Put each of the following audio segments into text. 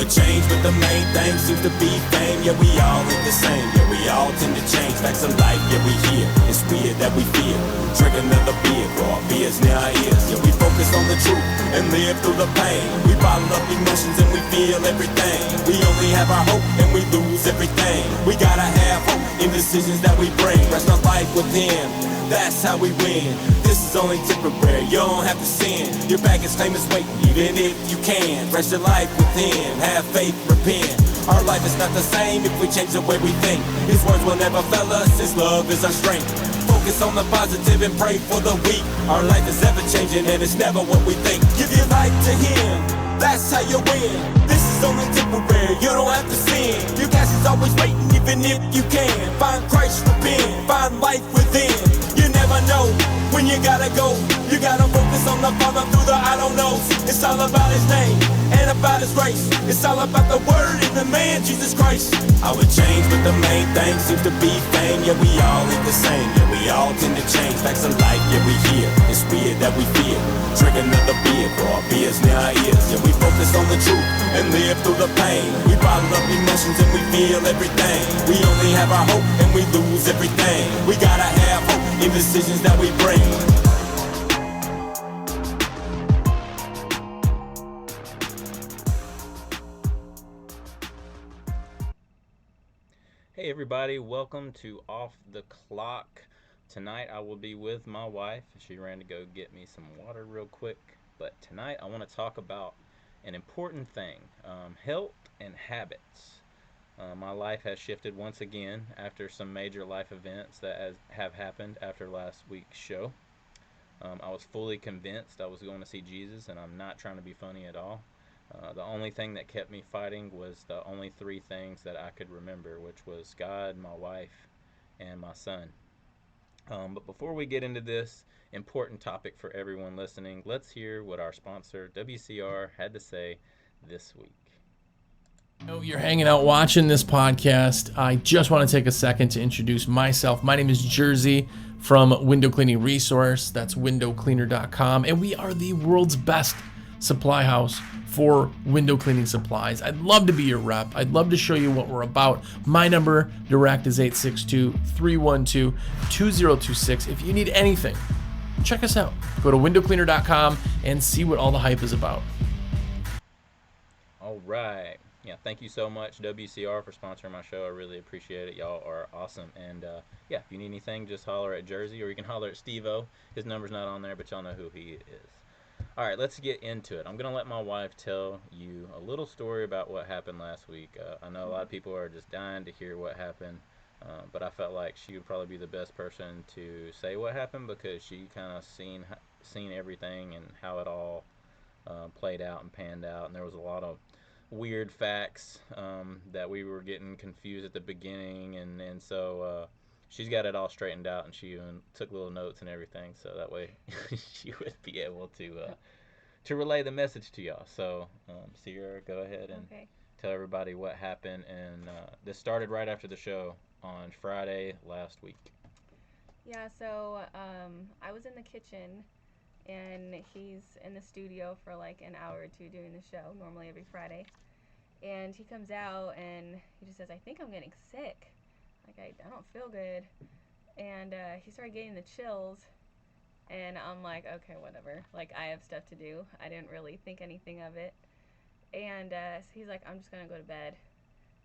would change, but the main thing seems to be fame. Yeah, we all ain't the same. Yeah, we all tend to change. Facts of life, yeah, we hear. It's weird that we feel. Drink another beer, for our beers near our ears. Yeah, we focus on the truth and live through the pain. We bottle up emotions and we feel everything. We only have our hope and we lose everything. We gotta have hope in decisions that we bring. Rest our life with Him. That's how we win. This is only temporary, you don't have to sin. Your baggage claim is waiting, even if you can. Rest your life with Him, have faith, repent. Our life is not the same if we change the way we think. His words will never fail us, His love is our strength. Focus on the positive and pray for the weak. Our life is ever changing and it's never what we think. Give your life to Him, that's how you win. This is only temporary, you don't have to sin. Your cash is always waiting, even if you can. Find Christ, repent, find life within. You never know when you gotta go. You gotta focus on the Father through the I don't know. It's all about His name and about His grace. It's all about the Word and the man, Jesus Christ. I would change, but the main thing seems to be fame. Yeah, we all ain't the same. Yeah, we all tend to change. Facts of life, yeah, we hear. It's weird that we feel. Drink another beer, for our beers near our ears. Yeah, we focus on the truth and live through the pain. We bottle up emotions and we feel everything. We only have our hope and we lose everything. We gotta have hope in decisions that we bring. Hey everybody, welcome to Off the Clock. Tonight I will be with my wife. She ran to go get me some water real quick. But tonight I want to talk about an important thing, health and habits. My life has shifted once again after some major life events that have happened after last week's show. I was fully convinced I was going to see Jesus, and I'm not trying to be funny at all. The only thing that kept me fighting was the only three things that I could remember, which was God, my wife, and my son. But before we get into this important topic for everyone listening, let's hear what our sponsor, WCR, had to say this week. You're hanging out watching this podcast. I just want to take a second to introduce myself. My name is Jersey from Window Cleaning Resource. That's windowcleaner.com. And we are the world's best supply house for window cleaning supplies. I'd love to be your rep. I'd love to show you what we're about. My number direct is 862-312-2026. If you need anything, check us out. Go to windowcleaner.com and see what all the hype is about. All right. Yeah, thank you so much, WCR, for sponsoring my show. I really appreciate it. Y'all are awesome. And yeah, if you need anything, just holler at Jersey, or you can holler at Steve-O. His number's not on there, but y'all know who he is. All right, let's get into it. I'm going to let my wife tell you a little story about what happened last week. I know a lot of people are just dying to hear what happened, but I felt like she would probably be the best person to say what happened because she kind of seen everything and how it all played out and panned out. And there was a lot of weird facts that we were getting confused at the beginning, and so she's got it all straightened out, and she even took little notes and everything, so that way she would be able to relay the message to y'all. So, Sierra, go ahead and tell everybody what happened. And this started right after the show on Friday last week. Yeah, so I was in the kitchen, and he's in the studio for like an hour or two doing the show, normally every Friday. And he comes out, and he just says, I think I'm getting sick. Like, I don't feel good. And he started getting the chills, and I'm like, okay, whatever. Like, I have stuff to do. I didn't really think anything of it. And so he's like, I'm just going to go to bed.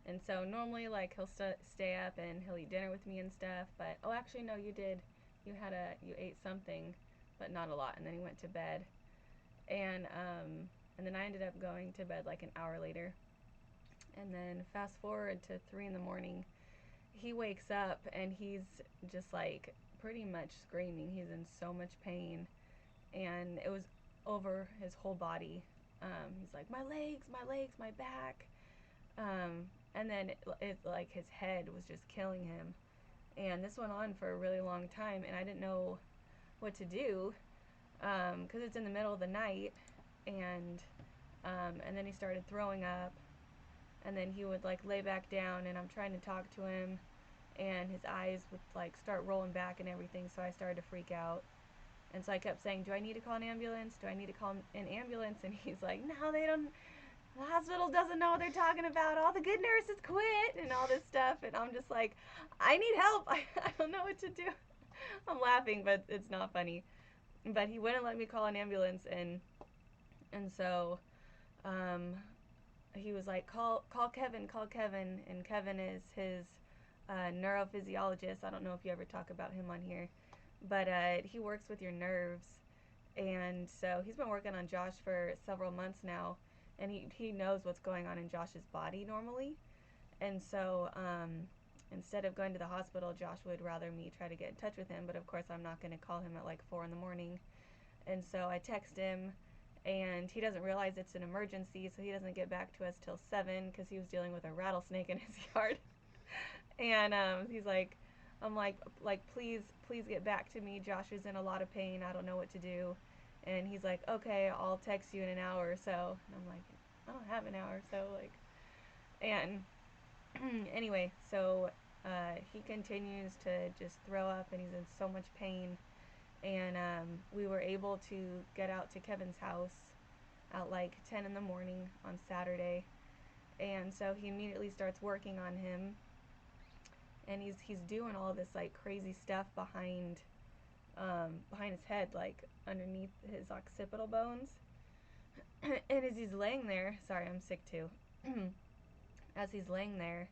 And so normally, like, he'll stay up, and he'll eat dinner with me and stuff. But, oh, actually, no, you did. You ate something, but not a lot. And then he went to bed. And then I ended up going to bed like an hour later. And then fast forward to 3 in the morning, he wakes up and he's just like pretty much screaming. He's in so much pain, and it was over his whole body. He's like, my legs, my back. And then it like his head was just killing him. And this went on for a really long time, and I didn't know what to do because it's in the middle of the night. And then he started throwing up. And then he would like lay back down, and I'm trying to talk to him, and his eyes would like start rolling back and everything. So I started to freak out. And so I kept saying, do I need to call an ambulance? Do I need to call an ambulance? And he's like, no, they don't the hospital doesn't know what they're talking about. All the good nurses quit and all this stuff. And I'm just like, I need help. I don't know what to do. I'm laughing, but it's not funny. But he wouldn't let me call an ambulance, and so he was like, call Kevin, and Kevin is his neurophysiologist. I don't know if you ever talk about him on here, but he works with your nerves, and so he's been working on Josh for several months now, and he knows what's going on in Josh's body normally, and so instead of going to the hospital, Josh would rather me try to get in touch with him, but of course I'm not going to call him at like 4 in the morning, and so I text him, and he doesn't realize it's an emergency, so he doesn't get back to us till 7 because he was dealing with a rattlesnake in his yard. And he's like, I'm like, please get back to me. Josh is in a lot of pain. I don't know what to do. And he's like, okay, I'll text you in an hour or so. And I'm like, I don't have an hour, so like, and anyway, so he continues to just throw up, and he's in so much pain. And we were able to get out to Kevin's house at like 10 in the morning on Saturday. And so he immediately starts working on him, and he's doing all this like crazy stuff behind his head, like underneath his occipital bones. And as he's laying there, sorry, I'm sick too. As he's laying there,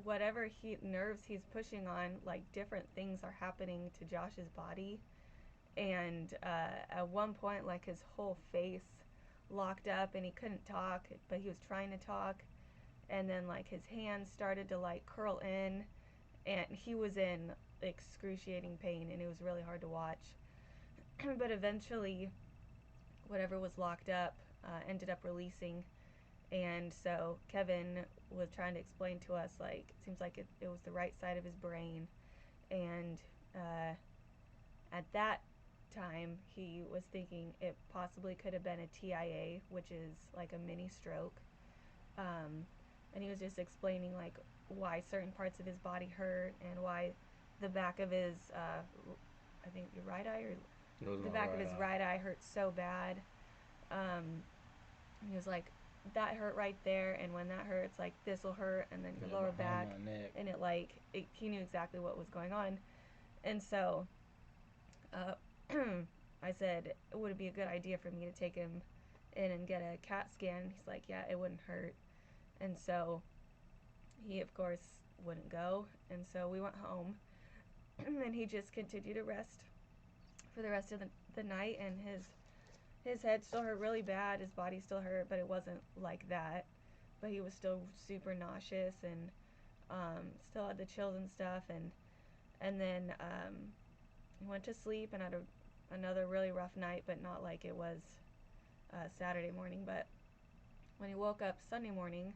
whatever nerves he's pushing on, like different things are happening to Josh's body. And at one point, like his whole face locked up, and he couldn't talk, but he was trying to talk. And then like his hands started to like curl in, and he was in excruciating pain, and it was really hard to watch. But eventually, whatever was locked up ended up releasing. And so Kevin was trying to explain to us, like, it seems like it was the right side of his brain. And at that time, he was thinking it possibly could have been a TIA, which is like a mini stroke. And he was just explaining like why certain parts of his body hurt, and why the back of his, I think your right eye, or the back of his right eye hurt so bad. He was like, that hurt right there, and when that hurts, like this will hurt, and then your lower back, and he knew exactly what was going on. And so I said, would it be a good idea for me to take him in and get a CAT scan? He's like, yeah, it wouldn't hurt. And so he, of course, wouldn't go. And so we went home, and he just continued to rest for the rest of the night. And his head still hurt really bad. His body still hurt, but it wasn't like that. But he was still super nauseous, and still had the chills and stuff. And then he went to sleep and had another really rough night, but not like it was Saturday morning. But when he woke up Sunday morning,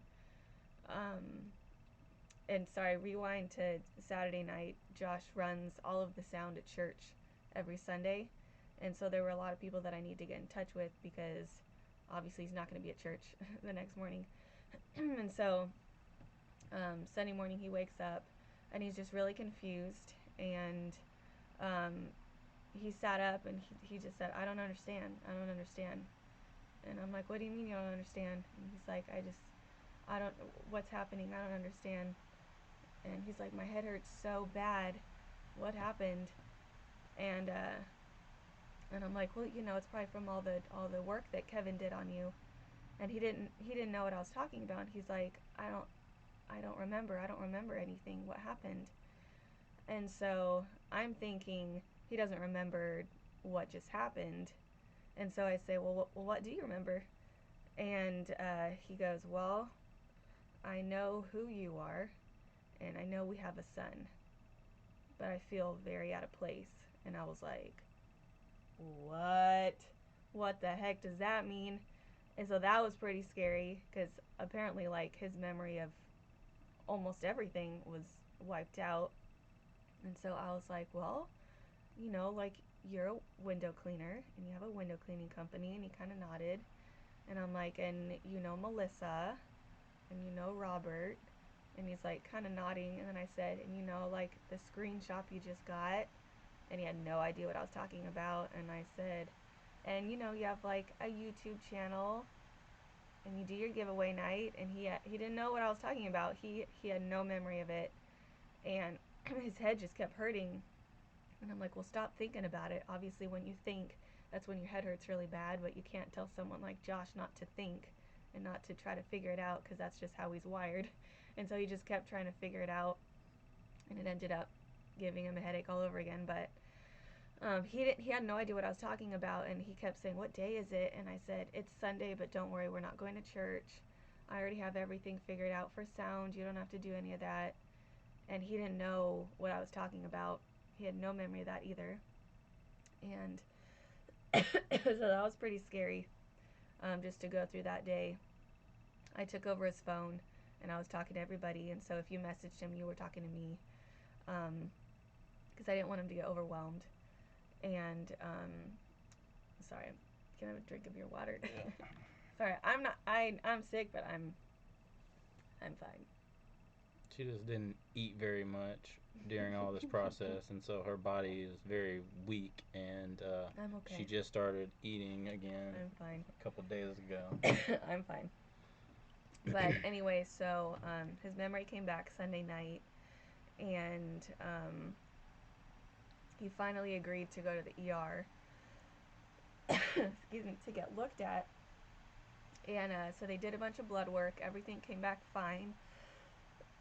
and sorry, rewind to Saturday night, Josh runs all of the sound at church every Sunday. And so there were a lot of people that I need to get in touch with, because obviously he's not going to be at church the next morning. And so Sunday morning he wakes up, and he's just really confused. And he sat up, and he just said, I don't understand. And I'm like, what do you mean you don't understand? And he's like, what's happening? I don't understand. And he's like, my head hurts so bad. What happened? And I'm like, well, it's probably from all the work that Kevin did on you. And he didn't know what I was talking about. He's like, I don't remember anything. What happened? And so I'm thinking he doesn't remember what just happened. And so I say, well, what do you remember? And he goes, well, I know who you are, and I know we have a son, but I feel very out of place. And I was like, what the heck does that mean? And so that was pretty scary, because apparently like his memory of almost everything was wiped out. And so I was like, well, like, you're a window cleaner, and you have a window cleaning company. And he kind of nodded. And I'm like, and Melissa, and Robert. And he's like kind of nodding. And then I said, and like the screen shop you just got. And he had no idea what I was talking about. And I said, and you have like a YouTube channel. and you do your giveaway night, and he didn't know what I was talking about. He had no memory of it, and his head just kept hurting. And I'm like, well, stop thinking about it. Obviously, when you think, that's when your head hurts really bad, but you can't tell someone like Josh not to think and not to try to figure it out, because that's just how he's wired. And so he just kept trying to figure it out, and it ended up giving him a headache all over again. But he had no idea what I was talking about, and he kept saying, what day is it? And I said, it's Sunday, but don't worry, we're not going to church. I already have everything figured out for sound. You don't have to do any of that. And he didn't know what I was talking about. He had no memory of that either. And so that was pretty scary, just to go through that day. I took over his phone, and I was talking to everybody. And so if you messaged him, you were talking to me, because I didn't want him to get overwhelmed. And sorry, can I have a drink of your water? Yeah. Sorry, I'm sick, but I'm fine. She just didn't eat very much during all this process, and so her body is very weak, and I'm okay. she just started eating again I'm fine. a couple days ago. I'm fine. But anyway, so his memory came back Sunday night, and he finally agreed to go to the ER, excuse me, to get looked at. And so they did a bunch of blood work. Everything came back fine.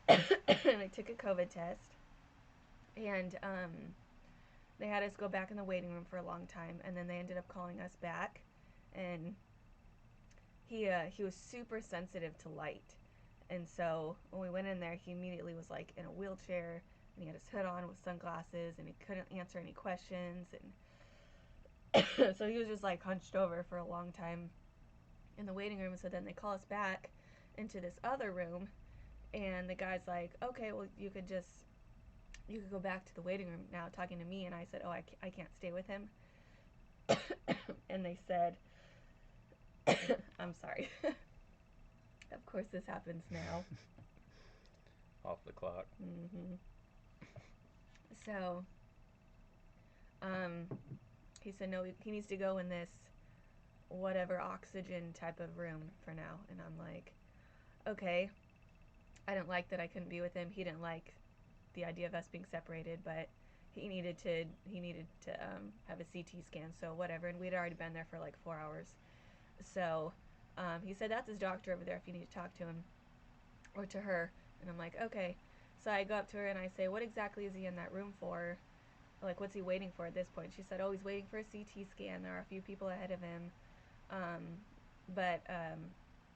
And they took a COVID test. And they had us go back in the waiting room for a long time. And then they ended up calling us back. And he was super sensitive to light. And so when we went in there, he immediately was like in a wheelchair. And he had his hood on with sunglasses. And he couldn't answer any questions. And so he was just like hunched over for a long time in the waiting room. So then they call us back into this other room, and the guy's like, okay, well, you could go back to the waiting room now, talking to me. And I said, oh, I can't stay with him. And they said, I'm sorry. Of course this happens now. Off the clock. Mm-hmm. So he said no, he needs to go in this whatever oxygen type of room for now. And I'm like, okay. I didn't like that I couldn't be with him. He didn't like the idea of us being separated, but he needed to have a CT scan, so whatever. And we'd already been there for like 4 hours. So he said, that's his doctor over there if you need to talk to him or to her. And I'm like, okay. So I go up to her and I say, what exactly is he in that room for? Like, what's he waiting for at this point? She said, oh, he's waiting for a CT scan. There are a few people ahead of him. But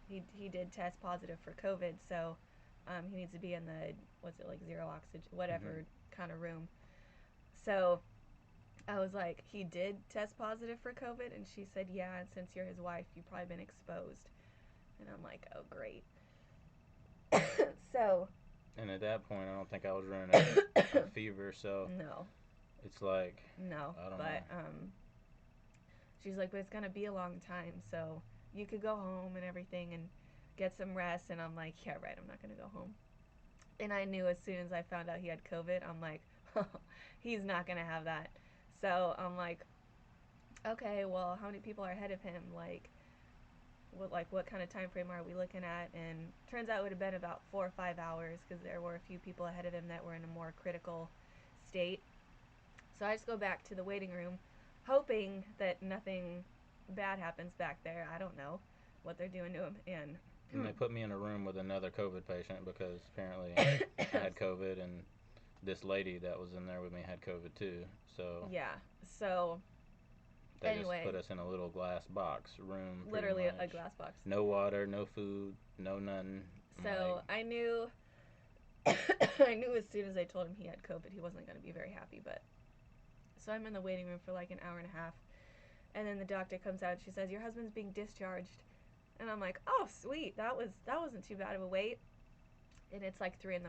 he did test positive for COVID, so he needs to be in the, what's it, like zero oxygen, whatever kind of room. So I was like, he did test positive for COVID? And she said, yeah, and since you're his wife, you've probably been exposed. And I'm like, oh, great. So. And at that point, I don't think I was running a fever, so. No. It's like. No. I don't but, know. She's like, but it's going to be a long time, so you could go home and everything and get some rest. And I'm like, yeah, right, I'm not going to go home. And I knew as soon as I found out he had COVID, I'm like, he's not going to have that. So I'm like, okay, well, how many people are ahead of him? What kind of time frame are we looking at? And turns out it would have been about 4 or 5 hours, because there were a few people ahead of him that were in a more critical state. So I just go back to the waiting room, hoping that nothing bad happens back there. I don't know what they're doing to him. And they put me in a room with another COVID patient, because apparently I had COVID, and this lady that was in there with me had COVID too. So yeah, so they anyway, just put us in a little glass box room. Literally a glass box. No water, no food, no nothing. So I knew I knew as soon as I told him he had COVID, he wasn't going to be very happy. But so I'm in the waiting room for like an hour and a half, and then the doctor comes out and she says, your husband's being discharged. And I'm like, oh, sweet, that wasn't too bad of a wait. And it's like 3 a.m.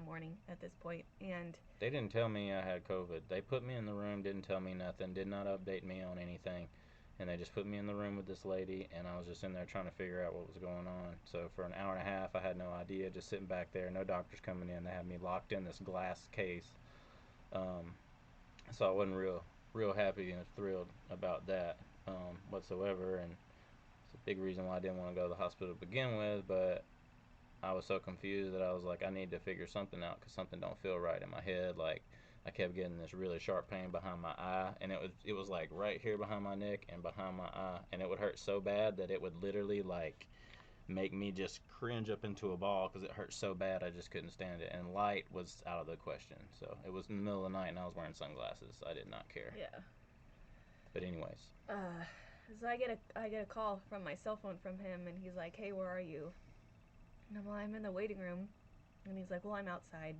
at this point, and they didn't tell me I had COVID. They put me in the room, didn't tell me nothing, did not update me on anything, and they just put me in the room with this lady, and I was just in there trying to figure out what was going on. So for an hour and a half, I had no idea, just sitting back there, no doctors coming in. They had me locked in this glass case. So I wasn't real happy and thrilled about that whatsoever. And It's a big reason why I didn't want to go to the hospital to begin with, but I was so confused that I was like, I need to figure something out because something don't feel right in my head. Like, I kept getting this really sharp pain behind my eye, and it was like right here behind my neck and behind my eye, and it would hurt so bad that it would literally like make me just cringe up into a ball because it hurt so bad I just couldn't stand it. And light was out of the question. So it was in the middle of the night and I was wearing sunglasses. I did not care. Yeah. But anyways, So I get a call from my cell phone from him, and he's like, "Hey, where are you?" And I'm like, "I'm in the waiting room," and he's like, "Well, I'm outside."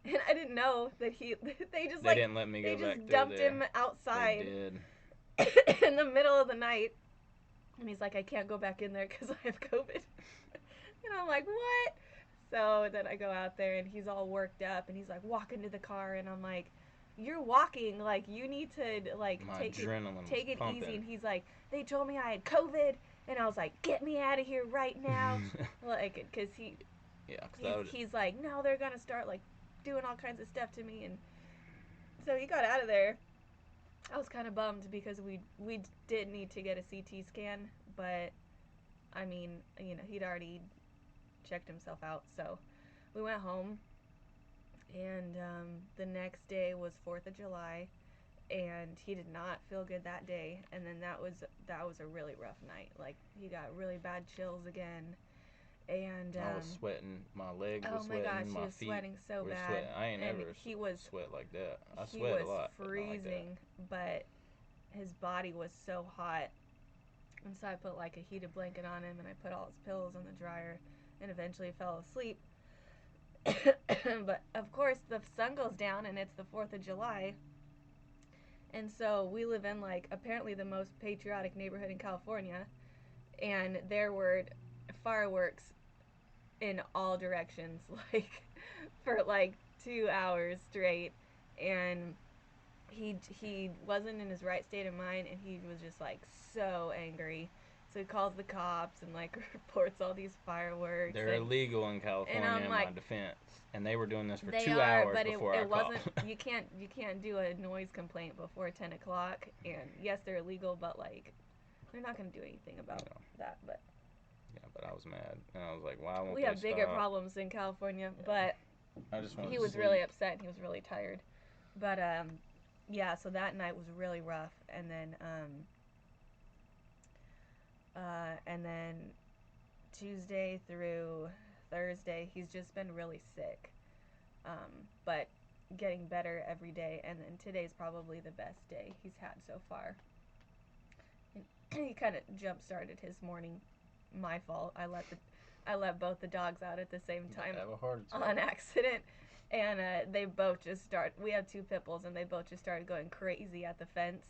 And I didn't know that they just they like didn't let me go they back just through dumped there. him They outside did. in the middle of the night, and he's like, "I can't go back in there because I have COVID." And I'm like, "What?" So then I go out there, and he's all worked up, and he's like, "Walk into the car," and I'm like, "You're walking, like you need to like My take adrenaline was it pumping. easy." And he's like, "They told me I had COVID," and I was like, "Get me out of here right now," like because he's like, "No, they're gonna start like doing all kinds of stuff to me," and so he got out of there. I was kind of bummed because we did need to get a CT scan, but I mean, he'd already checked himself out, so we went home, and the next day was 4th of July, and he did not feel good that day, and then that was a really rough night. Like, he got really bad chills again, and I was sweating. My legs oh were my sweating. gosh, My he was feet sweating so were bad, sweating. I ain't and ever he was sweat like that. I he sweat was a lot, but not like that. freezing, but his body was so hot. And so I put like a heated blanket on him, and I put all his pillows on the dryer, and eventually fell asleep. But of course the sun goes down, and it's the 4th of July. And so we live in like apparently the most patriotic neighborhood in California, and there were fireworks in all directions, like for like 2 hours straight. And he wasn't in his right state of mind, and he was just like so angry. So he calls the cops and like reports all these fireworks. They're illegal in California, in my like, defense, and they were doing this for they 2 are, hours but before it I wasn't. called. You can't do a noise complaint before 10 o'clock. And yes, they're illegal, but like they're not gonna do anything about that. But yeah, but I was mad, and I was like, why won't we they have bigger stop? problems in California. Yeah. But I just wanted he to was sleep. really upset, and he was really tired. But yeah, so that night was really rough. And then Tuesday through Thursday, he's just been really sick, but getting better every day. And then today's probably the best day he's had so far. And he kind of jump started his morning. My fault. I let both the dogs out at the same time Have a heart attack. on accident, and they both just start. We have two pit bulls, and they both just started going crazy at the fence.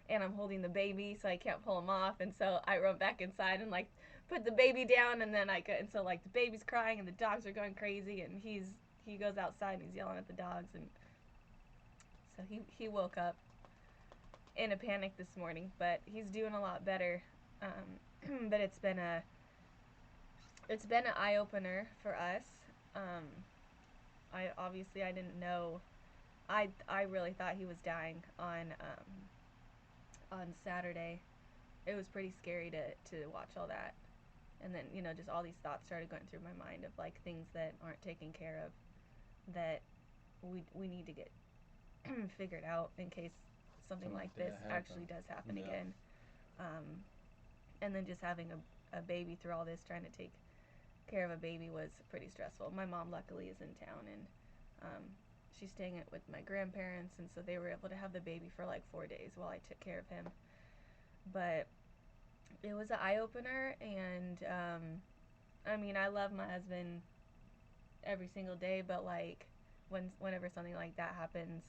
And I'm holding the baby, so I can't pull him off. And so I run back inside and like put the baby down, and then and so like the baby's crying and the dogs are going crazy, and he goes outside and he's yelling at the dogs, and so he woke up in a panic this morning, but he's doing a lot better. But it's been an eye opener for us. I didn't know. I really thought he was dying on Saturday. It was pretty scary to watch all that. And then, just all these thoughts started going through my mind of like things that aren't taken care of, that we need to get figured out in case something like this actually does happen again. And then just having a baby through all this, trying to take care of a baby, was pretty stressful. My mom luckily is in town, and she's staying with my grandparents, and so they were able to have the baby for like 4 days while I took care of him. But it was an eye-opener, and I mean, I love my husband every single day, but like whenever something like that happens,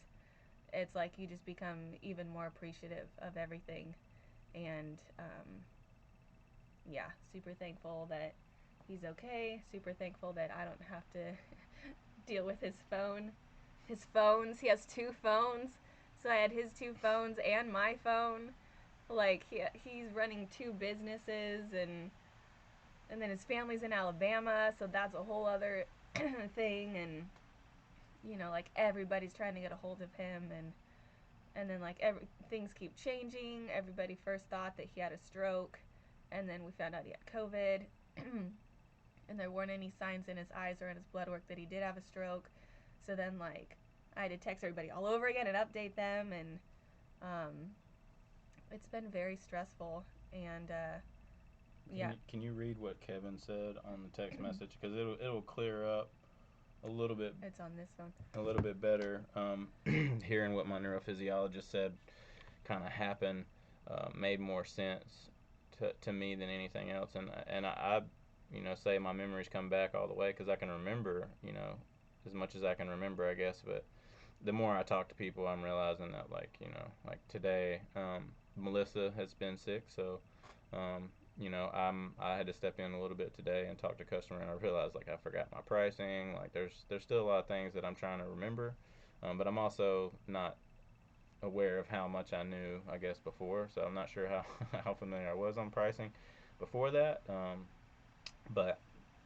it's like you just become even more appreciative of everything. And yeah, super thankful that he's okay, super thankful that I don't have to deal with his phones. He has two phones, so I had his two phones and my phone. Like he's running two businesses, and then his family's in Alabama, so that's a whole other thing. And like everybody's trying to get a hold of him, and then like things keep changing. Everybody first thought that he had a stroke, and then we found out he had COVID, and there weren't any signs in his eyes or in his blood work that he did have a stroke. So then, like, I had to text everybody all over again and update them, and it's been very stressful. And yeah, Can you read what Kevin said on the text message? Because it'll clear up a little bit it's on this phone. better. Hearing what my neurophysiologist said kind of happened made more sense to me than anything else. And I say my memories come back all the way because I can remember, as much as I can remember, I guess. But the more I talk to people, I'm realizing that, like today, Melissa has been sick, so I had to step in a little bit today and talk to a customer, and I realized like I forgot my pricing. Like there's still a lot of things that I'm trying to remember, but I'm also not aware of how much I knew, I guess, before. So I'm not sure how how familiar I was on pricing before that. But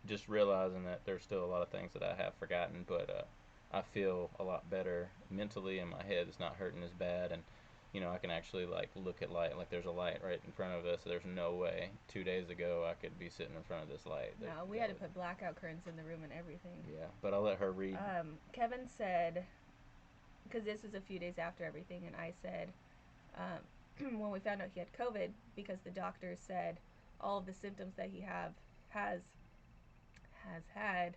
just realizing that there's still a lot of things that I have forgotten, but I feel a lot better mentally, and my head is not hurting as bad, and I can actually like look at light. Like there's a light right in front of us. There's no way 2 days ago I could be sitting in front of this light. No, we had to put blackout curtains in the room and everything. Yeah, but I'll let her read. Kevin said, because this is a few days after everything, and I said, when we found out he had COVID, because the doctor said all of the symptoms that he has had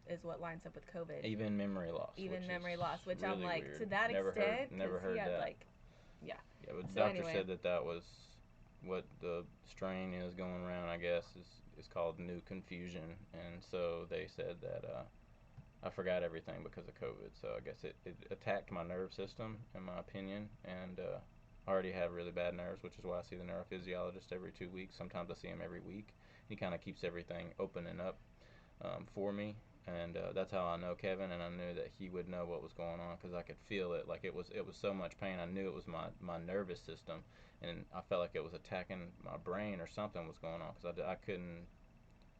is what lines up with COVID. Even memory loss. Even memory loss, which really I'm like, weird. to that extent, never heard he had that. like, yeah. Yeah, but the So doctor anyway. said that was what the strain is going around, I guess, is called new confusion. And so they said that I forgot everything because of COVID. So I guess it attacked my nerve system, in my opinion. And I already have really bad nerves, which is why I see the neurophysiologist every 2 weeks. Sometimes I see him every week. He kind of keeps everything opening up for me. And that's how I know Kevin, and I knew that he would know what was going on because I could feel it. Like it was so much pain. I knew it was my nervous system, and I felt like it was attacking my brain or something was going on because I couldn't.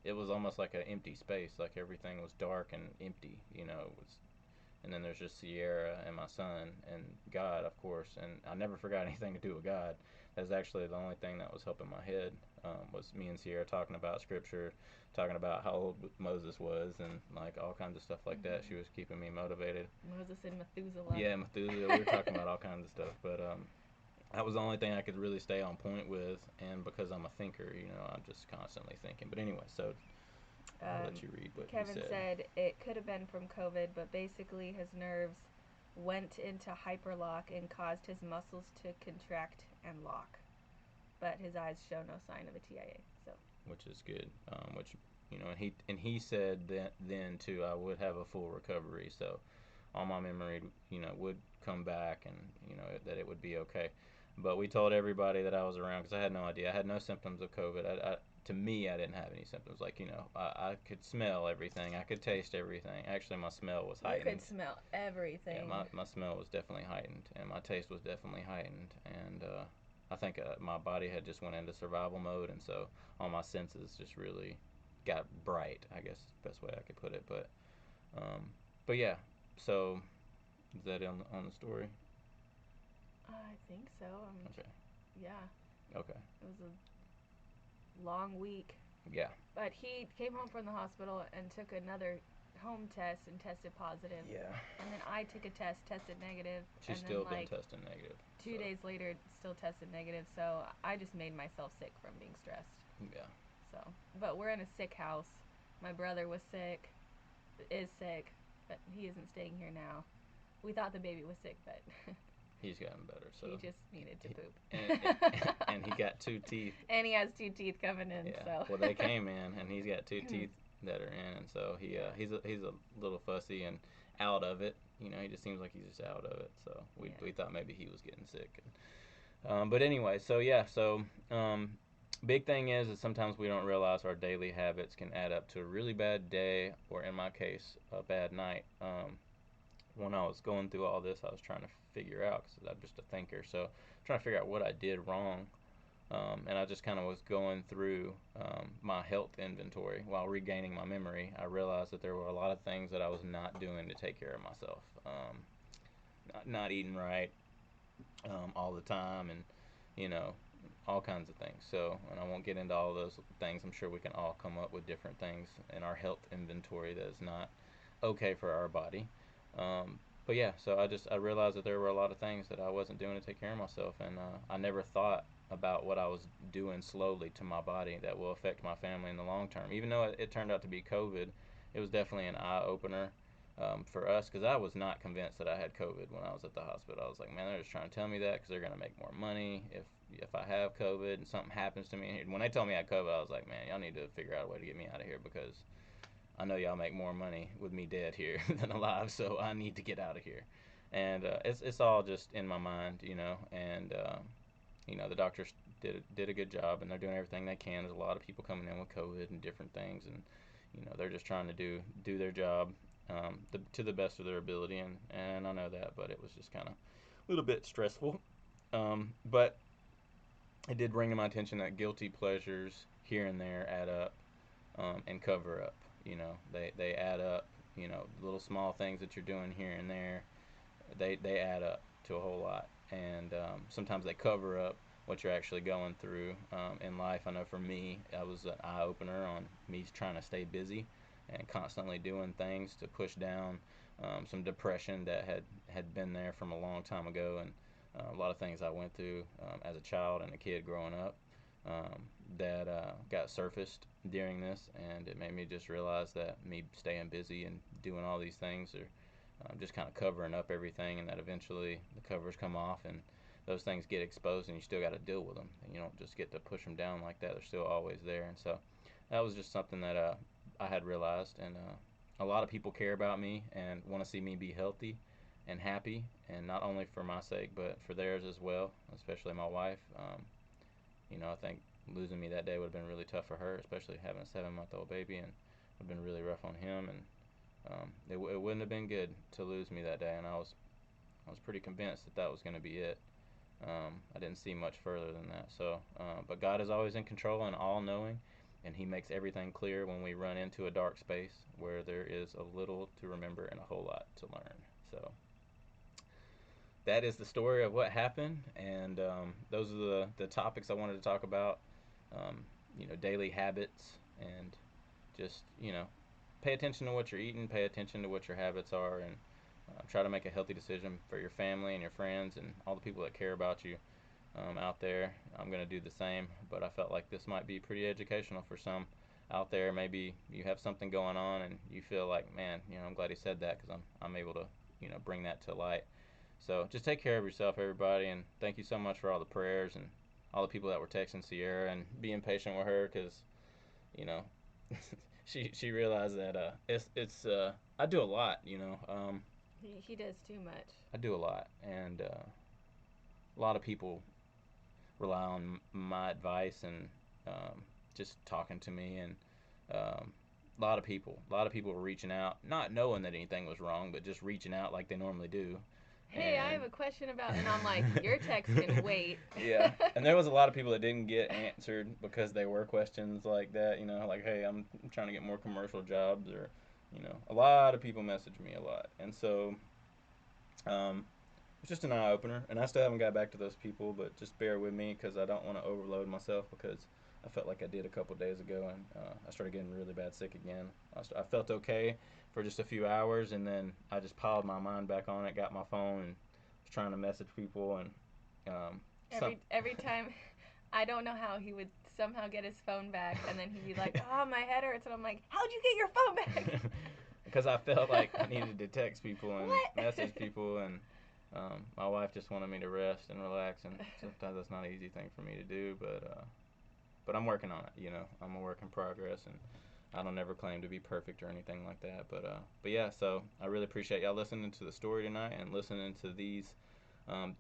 It was almost like an empty space, like everything was dark and empty. It was, and then there's just Sierra and my son and God, of course. And I never forgot anything to do with God. That's actually the only thing that was helping my head. Was me and Sierra talking about scripture, talking about how old Moses was, and like all kinds of stuff like that. She was keeping me motivated. Moses and Methuselah. Yeah, Methuselah. We were talking about all kinds of stuff, but that was the only thing I could really stay on point with. And because I'm a thinker, I'm just constantly thinking. But anyway, so I'll let you read what Kevin he said it could have been from COVID, but basically his nerves went into hyperlock and caused his muscles to contract and lock. But his eyes show no sign of a TIA. So, which is good. And he said that then too I would have a full recovery. So all my memory, would come back, and that it would be okay. But we told everybody that I was around because I had no idea. I had no symptoms of COVID. To me, I didn't have any symptoms. Like I could smell everything. I could taste everything. Actually, my smell was heightened. You could smell everything. Yeah, my smell was definitely heightened, and my taste was definitely heightened, and I think my body had just went into survival mode, and so all my senses just really got bright. I guess is the best way I could put it. But yeah. So is that on the story? I think so. Okay. Yeah. Okay. It was a long week. Yeah. But he came home from the hospital and took another home test and tested positive. Yeah. And then I took a test, tested negative. She's and still then, been testing negative. 2 days later, still tested negative. So I just made myself sick from being stressed. Yeah. So, but we're in a sick house. My brother was sick, is sick, but he isn't staying here now. We thought the baby was sick, but he's gotten better. So he just needed to poop. And he got 2 teeth. And he has 2 teeth coming in. Yeah. So. Well, they came in, and he's got 2 teeth that are in, and so he's a little fussy and out of it. He just seems like he's just out of it. So we thought maybe he was getting sick. But anyway, so yeah, big thing is sometimes we don't realize our daily habits can add up to a really bad day, or in my case, a bad night. When I was going through all this, I was trying to figure out, because I'm just a thinker, so trying to figure out what I did wrong. And I just kind of was going through my health inventory while regaining my memory. I realized that there were a lot of things that I was not doing to take care of myself. Not eating right all the time, and all kinds of things. So, and I won't get into all those things. I'm sure we can all come up with different things in our health inventory that is not okay for our body. But yeah, so I realized that there were a lot of things that I wasn't doing to take care of myself, and I never thought about what I was doing slowly to my body that will affect my family in the long term. Even though it turned out to be COVID, it was definitely an eye opener for us, because I was not convinced that I had COVID when I was at the hospital. I was like, man, they're just trying to tell me that because they're gonna make more money if I have COVID and something happens to me. And when they told me I had COVID, I was like, man, y'all need to figure out a way to get me out of here, because I know y'all make more money with me dead here than alive, so I need to get out of here. And it's all just in my mind, and the doctors did a good job, and they're doing everything they can. There's a lot of people coming in with COVID and different things, and they're just trying to do their job to the best of their ability, and I know that, but it was just kind of a little bit stressful. But it did bring to my attention that guilty pleasures here and there add up, and cover up. They add up. Little small things that you're doing here and there, they add up to a whole lot, and sometimes they cover up what you're actually going through in life. I know for me, that was an eye opener on me trying to stay busy and constantly doing things to push down some depression that had been there from a long time ago, and a lot of things I went through as a child and a kid growing up that got surfaced during this, and it made me just realize that me staying busy and doing all these things are just kind of covering up everything, and that eventually the covers come off and those things get exposed, and you still got to deal with them, and you don't just get to push them down like that. They're still always there. And so that was just something that I had realized, and a lot of people care about me and want to see me be healthy and happy, and not only for my sake but for theirs as well, especially my wife. I think losing me that day would have been really tough for her, especially having a 7-month-old baby, and it would have been really rough on him, and it wouldn't have been good to lose me that day, and I was pretty convinced that was going to be it. I didn't see much further than that. So, but God is always in control and all-knowing, and He makes everything clear when we run into a dark space where there is a little to remember and a whole lot to learn. So that is the story of what happened, and those are the topics I wanted to talk about. Daily habits, and just pay attention to what you're eating, pay attention to what your habits are, and try to make a healthy decision for your family and your friends and all the people that care about you out there. I'm going to do the same, but I felt like this might be pretty educational for some out there. Maybe you have something going on and you feel like, man, I'm glad he said that, because I'm able to bring that to light. So just take care of yourself, everybody, and thank you so much for all the prayers and all the people that were texting Sierra and being patient with her, because she realized that it's I do a lot. He does too much. I do a lot, and a lot of people rely on my advice and just talking to me, and a lot of people were reaching out, not knowing that anything was wrong, but just reaching out like they normally do. Hey, I have a question about, and I'm like, your text can wait. Yeah, and there was a lot of people that didn't get answered because they were questions like that, like, hey, I'm trying to get more commercial jobs, or, a lot of people messaged me a lot, and so it's just an eye opener, and I still haven't got back to those people, but just bear with me, because I don't want to overload myself, because I felt like I did a couple days ago, and I started getting really bad sick again. I felt okay for just a few hours, and then I just piled my mind back on it, got my phone, and was trying to message people, and every time, I don't know how he would somehow get his phone back, and then he'd be like, oh, my head hurts, and I'm like, how'd you get your phone back? Because I felt like I needed to text people and message people, and my wife just wanted me to rest and relax, and sometimes that's not an easy thing for me to do, but I'm working on it. I'm a work in progress, and I don't ever claim to be perfect or anything like that. But yeah, so I really appreciate y'all listening to the story tonight and listening to these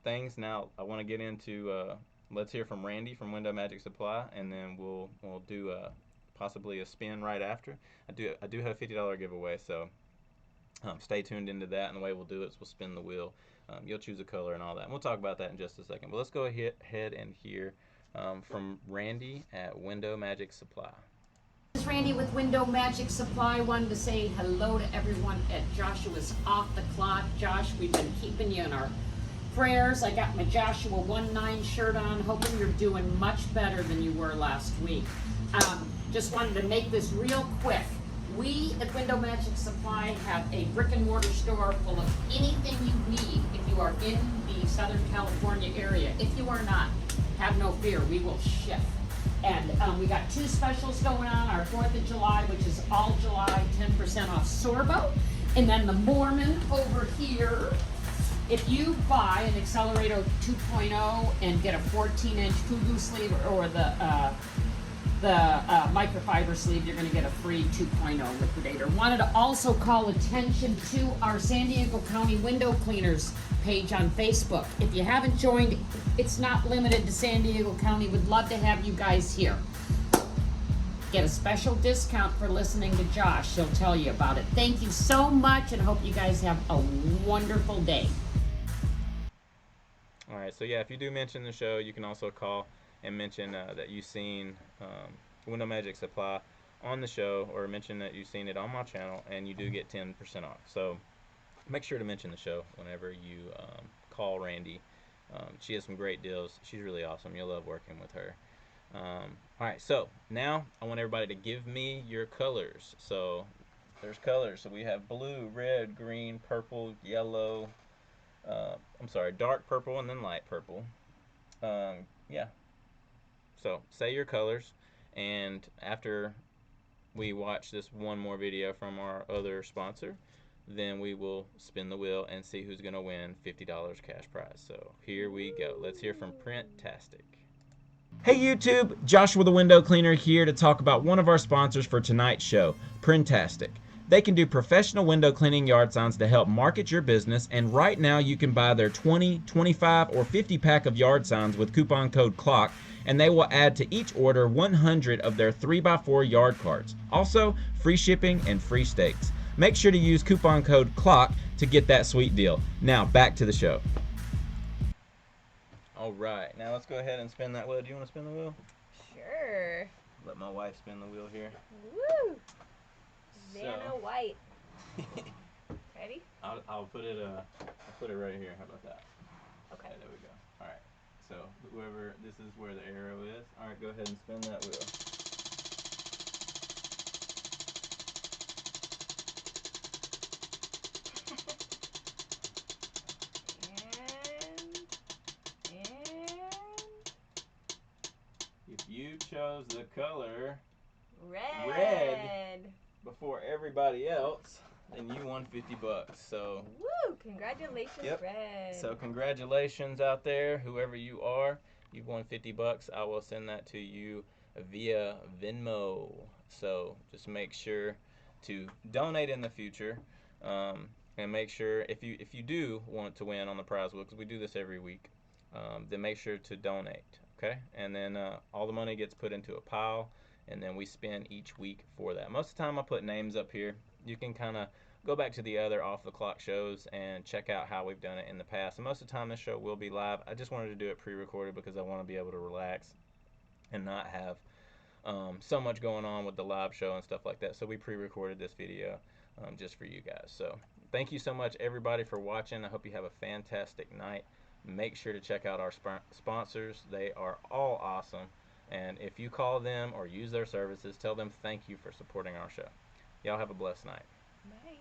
things. Now I want to get into let's hear from Randy from Window Magic Supply, and then we'll do possibly a spin right after. I do have a $50 giveaway, so stay tuned into that. And the way we'll do it is we'll spin the wheel. You'll choose a color and all that, and we'll talk about that in just a second. But let's go ahead and hear from Randy at Window Magic Supply. This is Randy with Window Magic Supply. Wanted to say hello to everyone at Joshua's Off the Clock. Josh, we've been keeping you in our prayers. I got my Joshua 1:9 shirt on, hoping you're doing much better than you were last week. Just wanted to make this real quick. We at Window Magic Supply have a brick and mortar store full of anything you need if you are in the Southern California area. If you are not, have no fear, we will ship. And we got 2 specials going on, our 4th of July, which is all July, 10% off Sorbo. And then the Mormon over here, if you buy an Accelerator 2.0 and get a 14-inch Fugu sleeve or the microfiber sleeve, you're going to get a free 2.0 liquidator. Wanted to also call attention to our San Diego County Window Cleaners page on Facebook. If you haven't joined, it's not limited to San Diego County. Would love to have you guys here. Get a special discount for listening to Josh. He'll tell you about it. Thank you so much, and hope you guys have a wonderful day. All right, so yeah, if you do mention the show, you can also call and mention that you've seen Window Magic Supply on the show, or mention that you've seen it on my channel, and you do get 10% off. So make sure to mention the show whenever you call Randy. She has some great deals. She's really awesome. You'll love working with her. All right, so now I want everybody to give me your colors. So there's colors. So we have blue, red, green, purple, yellow. Dark purple and then light purple. Yeah. So say your colors, and after we watch this one more video from our other sponsor, then we will spin the wheel and see who's going to win $50 cash prize. So here we go. Let's hear from Printastic. Hey YouTube, Joshua the Window Cleaner here to talk about one of our sponsors for tonight's show, Printastic. They can do professional window cleaning yard signs to help market your business, and right now you can buy their 20, 25, or 50 pack of yard signs with coupon code CLOCK, and they will add to each order 100 of their 3x4 yard cards. Also, free shipping and free stakes. Make sure to use coupon code CLOCK to get that sweet deal. Now, back to the show. All right, now let's go ahead and spin that wheel. Do you want to spin the wheel? Sure. Let my wife spin the wheel here. Woo! Vanna White. Ready? I'll put it right here. How about that? Okay. There we go. All right. So whoever, this is where the arrow is. All right, go ahead and spin that wheel. If you chose the color red before everybody else, then you won $50. So woo! Congratulations, yep. Red. So congratulations out there, whoever you are. You've won $50. I will send that to you via Venmo. So just make sure to donate in the future, and make sure if you do want to win on the prize wheel, because we do this every week, then make sure to donate. Okay, and then all the money gets put into a pile, and then we spin each week for that. Most of the time I put names up here. You can kind of go back to the other off the clock shows and check out how we've done it in the past. And most of the time this show will be live. I just wanted to do it pre-recorded because I want to be able to relax and not have so much going on with the live show and stuff like that. So we pre-recorded this video just for you guys. So thank you so much everybody for watching. I hope you have a fantastic night. Make sure to check out our sponsors. They are all awesome. And if you call them or use their services, tell them thank you for supporting our show. Y'all have a blessed night. Bye.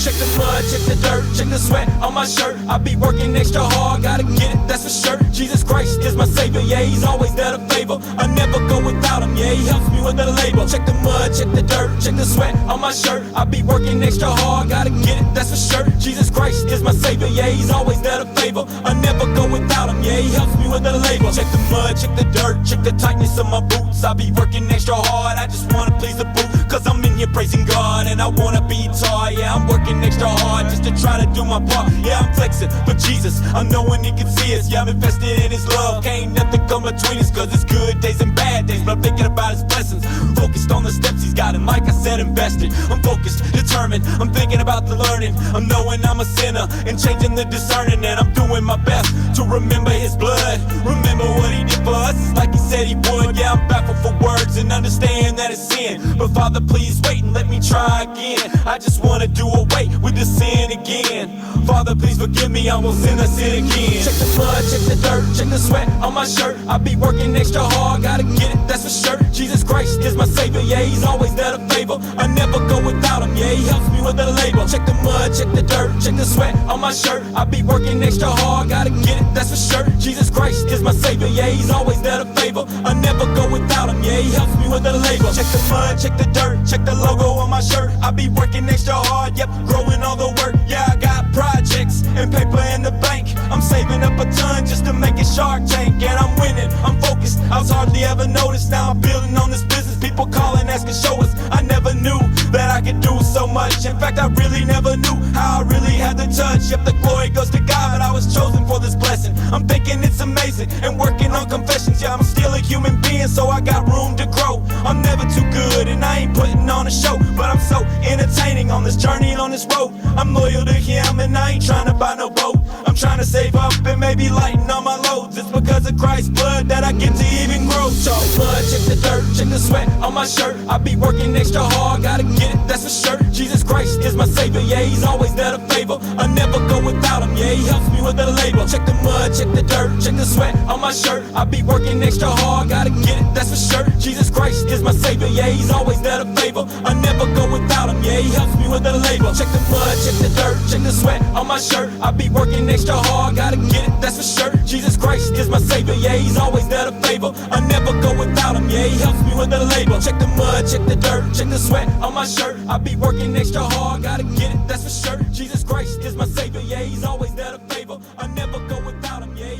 Check the mud, check the dirt, check the sweat on my shirt. I be working extra hard, gotta get it, that's for sure. Jesus Christ is my savior, yeah, he's always there to favor. I never go without him, yeah, he helps me with the labor. Check the mud, check the dirt, check the sweat on my shirt. I be working extra hard, gotta get it, that's for sure. Jesus Christ is my savior, yeah, he's always there to favor. I never go without him, yeah, he helps me with the labor. Check the mud, check the dirt, check the tightness of my boots. I be working extra hard, I just wanna please the boot. Cause I'm in here praising God, and I wanna be taught. Yeah, I'm working extra hard just to try to do my part. Yeah, I'm flexing for Jesus, I know when he can see us. Yeah, I'm invested in his love, can't nothing come between us. Cause it's good days and bad days, but I'm thinking about his blessings. focused on the steps he's got, and like I said, invested. I'm focused, determined, I'm thinking about the learning. I'm knowing I'm a sinner and changing the discerning, and I'm doing my best to remember his blood, remember what he did for us, it's like he said he would. Yeah, I'm baffled for words and understand that it's sin, but Father, please wait and let me try again. I just wanna do away with the sin again. Father, please forgive me, I won't sin again. Check the blood, check the dirt, check the sweat on my shirt. I be working extra hard, gotta get it, that's for sure. Jesus Christ is my savior, yeah, he's always there to favor. I never go without him, yeah, he helps me with the labor. Check the mud, check the dirt, check the sweat on my shirt. I be working extra hard, gotta get it, that's for sure. Jesus Christ is my savior, yeah, he's always there to favor. I never go without him, yeah, he helps me with the labor. Check the mud, check the dirt, check the logo on my shirt. I be working extra hard, yep, growing all the work. Yeah, I got projects and paper in the bank. I'm saving up a ton just to make it Shark Tank, and I'm winning, I'm focused. I was hardly ever noticed, now I'm building on this business. People calling, asking, show us. I never knew that I could do so much. In fact, I really never knew how I really had the touch. Yep, the glory goes to God, but I was chosen for this blessing. I'm thinking it's amazing and working on confessions. Yeah, I'm still a human being, so I got room to grow. I'm never too good and I ain't putting on a show, but I'm so entertaining on this journey, on this road. I'm loyal to him and I ain't trying to buy no boat. I'm trying to save up and maybe lighten on my loads. It's because of Christ's blood that I get to even grow. Check the blood, check the dirt, check the sweat on my shirt. I be working extra hard, gotta get it, that's for sure. Jesus Christ is my savior, yeah, he's always there to favor. I never go without him, yeah, he helps me with the labor. Check the mud, check the dirt, check the sweat on my shirt. I be working extra hard, gotta get it, that's for sure. Jesus Christ is my savior, yeah, he's always there to favor. I never go without him, yeah, he helps me with the labor. Check the mud, check the dirt, check the sweat on my shirt. I be working extra hard, gotta get it, that's for sure. Jesus Christ is my savior, yeah, he's always there to favor. I never go without him, yeah, he helps me with the labor. Check the mud, check the dirt, check the sweat on my shirt. I be working extra hard, gotta get it, that's for sure. Jesus Christ is my savior, yeah, he's always there to